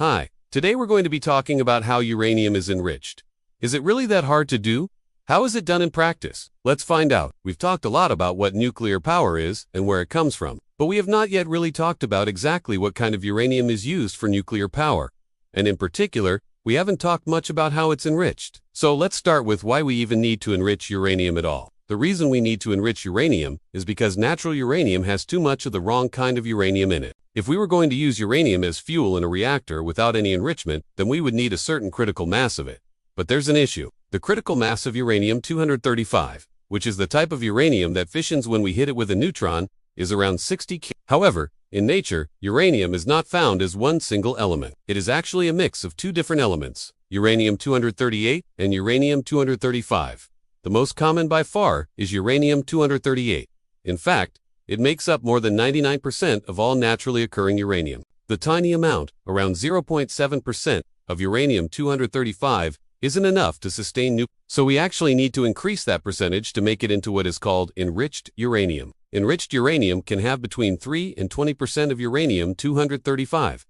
Hi, today we're going to be talking about how uranium is enriched. Is it really that hard to do? How is it done in practice? Let's find out. We've talked a lot about what nuclear power is and where it comes from, but we have not yet really talked about exactly what kind of uranium is used for nuclear power. And in particular, we haven't talked much about how it's enriched. So let's start with why we even need to enrich uranium at all. The reason we need to enrich uranium is because natural uranium has too much of the wrong kind of uranium in it. If we were going to use uranium as fuel in a reactor without any enrichment, then we would need a certain critical mass of it. But there's an issue. The critical mass of uranium-235, which is the type of uranium that fissions when we hit it with a neutron, is around 60 kg. However, in nature, uranium is not found as one single element. It is actually a mix of two different elements, uranium-238 and uranium-235. The most common by far is uranium-238. In fact, it makes up more than 99% of all naturally occurring uranium. The tiny amount, around 0.7% of uranium-235, isn't enough to sustain nuclear. So we actually need to increase that percentage to make it into what is called enriched uranium. Enriched uranium can have between 3 and 20% of uranium-235.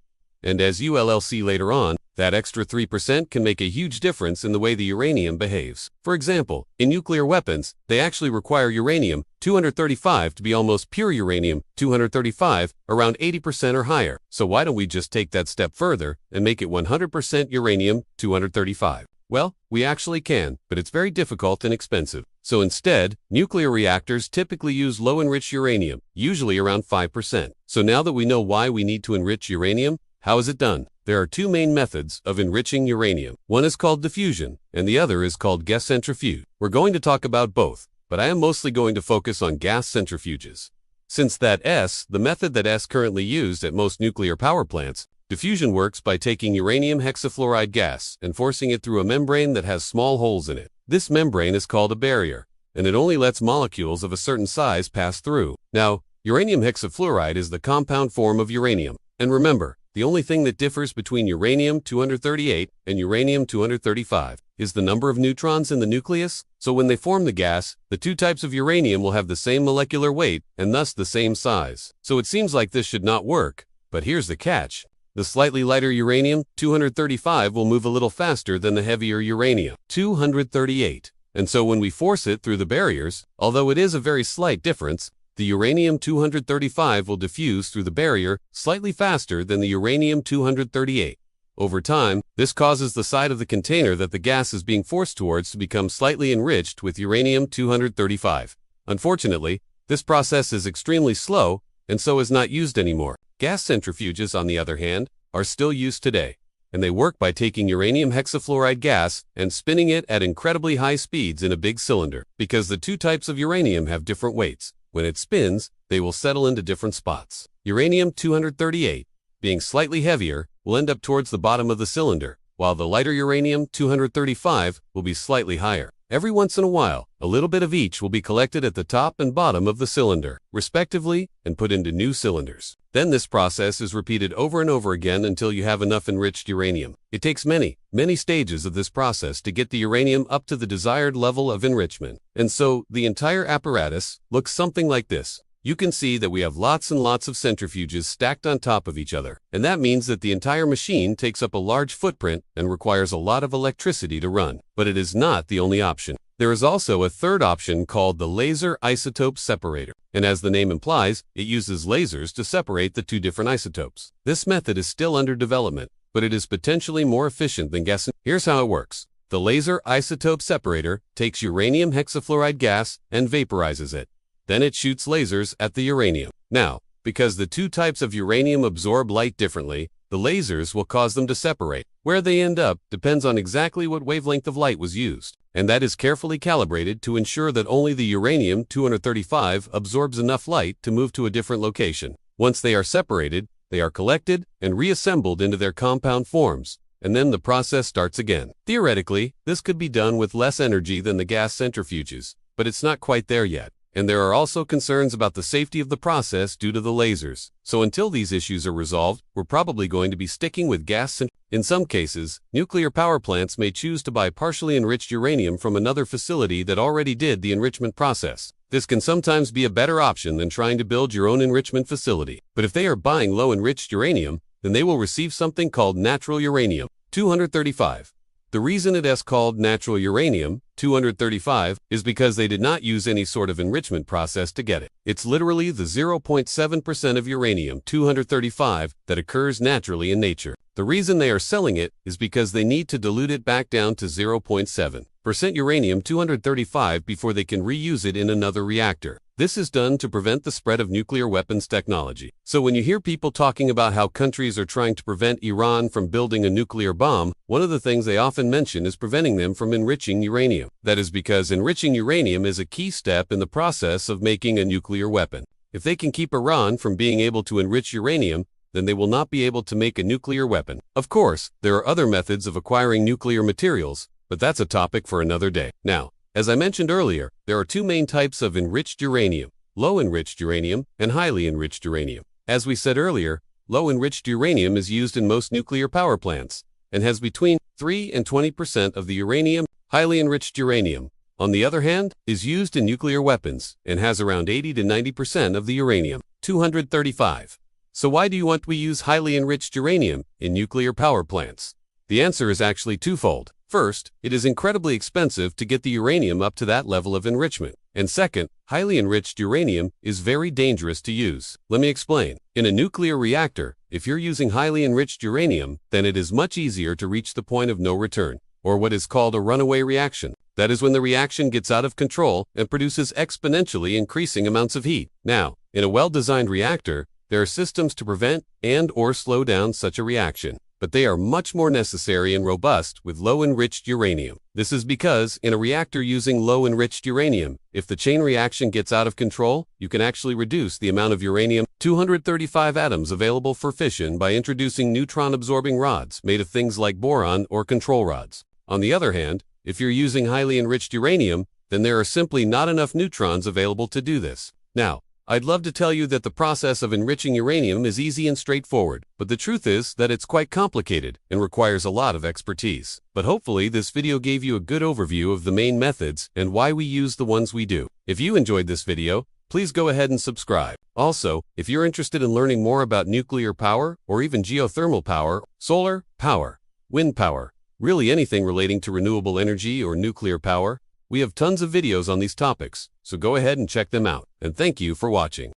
And as you'll see later on, that extra 3% can make a huge difference in the way the uranium behaves. For example, in nuclear weapons, they actually require uranium-235 to be almost pure uranium-235, around 80% or higher. So why don't we just take that step further and make it 100% uranium-235? Well, we actually can, but it's very difficult and expensive. So instead, nuclear reactors typically use low-enriched uranium, usually around 5%. So now that we know why we need to enrich uranium, how is it done? There are two main methods of enriching uranium. One is called diffusion, and the other is called gas centrifuge. We're going to talk about both, but I am mostly going to focus on gas centrifuges. Since the method that is currently used at most nuclear power plants, diffusion works by taking uranium hexafluoride gas and forcing it through a membrane that has small holes in it. This membrane is called a barrier, and it only lets molecules of a certain size pass through. Now, uranium hexafluoride is the compound form of uranium, and remember, the only thing that differs between uranium-238 and uranium-235 is the number of neutrons in the nucleus. So when they form the gas, the two types of uranium will have the same molecular weight and thus the same size. So it seems like this should not work, but here's the catch. The slightly lighter uranium-235 will move a little faster than the heavier uranium-238. And so when we force it through the barriers, although it is a very slight difference, the uranium-235 will diffuse through the barrier slightly faster than the uranium-238. Over time, this causes the side of the container that the gas is being forced towards to become slightly enriched with uranium-235. Unfortunately, this process is extremely slow and so is not used anymore. Gas centrifuges, on the other hand, are still used today, and they work by taking uranium hexafluoride gas and spinning it at incredibly high speeds in a big cylinder. Because the two types of uranium have different weights, when it spins, they will settle into different spots. Uranium-238, being slightly heavier, will end up towards the bottom of the cylinder, while the lighter uranium-235 will be slightly higher. Every once in a while, a little bit of each will be collected at the top and bottom of the cylinder, respectively, and put into new cylinders. Then this process is repeated over and over again until you have enough enriched uranium. It takes many stages of this process to get the uranium up to the desired level of enrichment. And so, the entire apparatus looks something like this. You can see that we have lots and lots of centrifuges stacked on top of each other. And that means that the entire machine takes up a large footprint and requires a lot of electricity to run. But it is not the only option. There is also a third option called the laser isotope separator. And as the name implies, it uses lasers to separate the two different isotopes. This method is still under development, but it is potentially more efficient than gas. Here's how it works. The laser isotope separator takes uranium hexafluoride gas and vaporizes it. Then it shoots lasers at the uranium. Now, because the two types of uranium absorb light differently, the lasers will cause them to separate. Where they end up depends on exactly what wavelength of light was used, and that is carefully calibrated to ensure that only the uranium-235 absorbs enough light to move to a different location. Once they are separated, they are collected and reassembled into their compound forms, and then the process starts again. Theoretically, this could be done with less energy than the gas centrifuges, but it's not quite there yet. And there are also concerns about the safety of the process due to the lasers. So until these issues are resolved, we're probably going to be sticking with gas. In some cases, nuclear power plants may choose to buy partially enriched uranium from another facility that already did the enrichment process. This can sometimes be a better option than trying to build your own enrichment facility. But if they are buying low-enriched uranium, then they will receive something called natural uranium-235. The reason it is called natural uranium-235 is because they did not use any sort of enrichment process to get it. It's literally the 0.7% of uranium-235 that occurs naturally in nature. The reason they are selling it is because they need to dilute it back down to 0.7% uranium-235 before they can reuse it in another reactor. This is done to prevent the spread of nuclear weapons technology. So when you hear people talking about how countries are trying to prevent Iran from building a nuclear bomb, one of the things they often mention is preventing them from enriching uranium. That is because enriching uranium is a key step in the process of making a nuclear weapon. If they can keep Iran from being able to enrich uranium, then they will not be able to make a nuclear weapon. Of course, there are other methods of acquiring nuclear materials, but that's a topic for another day. Now, as I mentioned earlier, there are two main types of enriched uranium: low-enriched uranium and highly enriched uranium. As we said earlier, low-enriched uranium is used in most nuclear power plants and has between 3 and 20% of the uranium. Highly enriched uranium, on the other hand, is used in nuclear weapons and has around 80 to 90% of the uranium-235. So why do you want to use highly enriched uranium in nuclear power plants? The answer is actually twofold. First, it is incredibly expensive to get the uranium up to that level of enrichment. And second, highly enriched uranium is very dangerous to use. Let me explain. In a nuclear reactor, if you're using highly enriched uranium, then it is much easier to reach the point of no return, or what is called a runaway reaction. That is when the reaction gets out of control and produces exponentially increasing amounts of heat. Now, in a well-designed reactor, there are systems to prevent and/or slow down such a reaction, but they are much more necessary and robust with low-enriched uranium. This is because, in a reactor using low-enriched uranium, if the chain reaction gets out of control, you can actually reduce the amount of uranium-235 atoms available for fission by introducing neutron-absorbing rods made of things like boron or control rods. On the other hand, if you're using highly enriched uranium, then there are simply not enough neutrons available to do this. Now, I'd love to tell you that the process of enriching uranium is easy and straightforward, but the truth is that it's quite complicated and requires a lot of expertise. But hopefully this video gave you a good overview of the main methods and why we use the ones we do. If you enjoyed this video, please go ahead and subscribe. Also, if you're interested in learning more about nuclear power or even geothermal power, solar power, wind power, really anything relating to renewable energy or nuclear power, we have tons of videos on these topics, so go ahead and check them out. And thank you for watching.